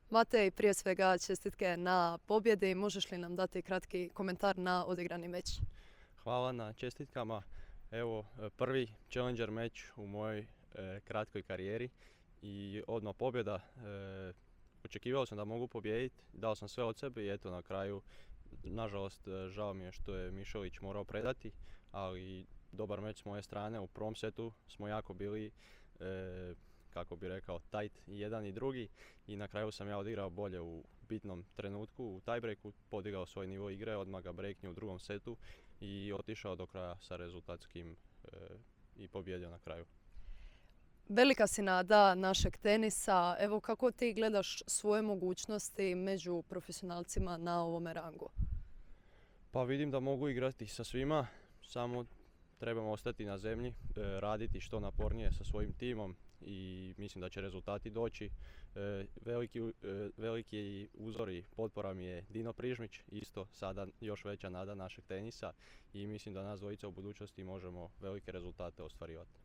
Matej, prije svega čestitke na pobjedi. Možeš li nam dati kratki komentar na odigrani meč? Hvala na čestitkama. Evo, prvi Challenger meč u mojoj kratkoj karijeri i odmah pobjeda. Očekivao sam da mogu pobijediti, dao sam sve od sebe i eto na kraju, nažalost, žao mi je što je Mišović morao predati, ali dobar meč s moje strane. U prvom setu smo jako bili, kako bi rekao, tight i jedan i drugi i na kraju sam ja odigrao bolje u bitnom trenutku, u tiebreaku, podigao svoj nivo igre, odmah ga breaknio u drugom setu i otišao do kraja sa rezultatskim i pobjedio na kraju. Velika si nada našeg tenisa. Evo, kako ti gledaš svoje mogućnosti među profesionalcima na ovome rangu? Pa vidim da mogu igrati sa svima, samo trebamo ostati na zemlji, raditi što napornije sa svojim timom i mislim da će rezultati doći. Veliki uzor i potpora mi je Dino Prižmić, isto sada još veća nada našeg tenisa i mislim da nas dvojica u budućnosti možemo velike rezultate ostvarivati.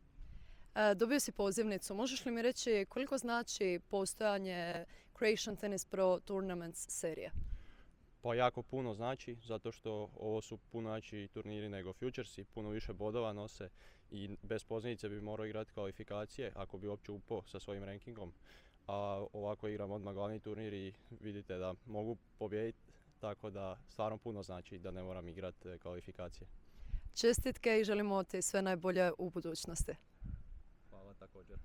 Dobio si pozivnicu. Možeš li mi reći koliko znači postojanje Croatian Tennis Pro Tournaments serije? Pa jako puno znači, zato što ovo su puno jači turniri nego Futuresi, puno više bodova nose i bez pozivnice bi morao igrati kvalifikacije ako bi uopće upao sa svojim rankingom. A ovako igram odmah glavni turnir i vidite da mogu pobijediti, tako da stvarno puno znači da ne moram igrati kvalifikacije. Čestitke i želimo ti sve najbolje u budućnosti. Hvala također.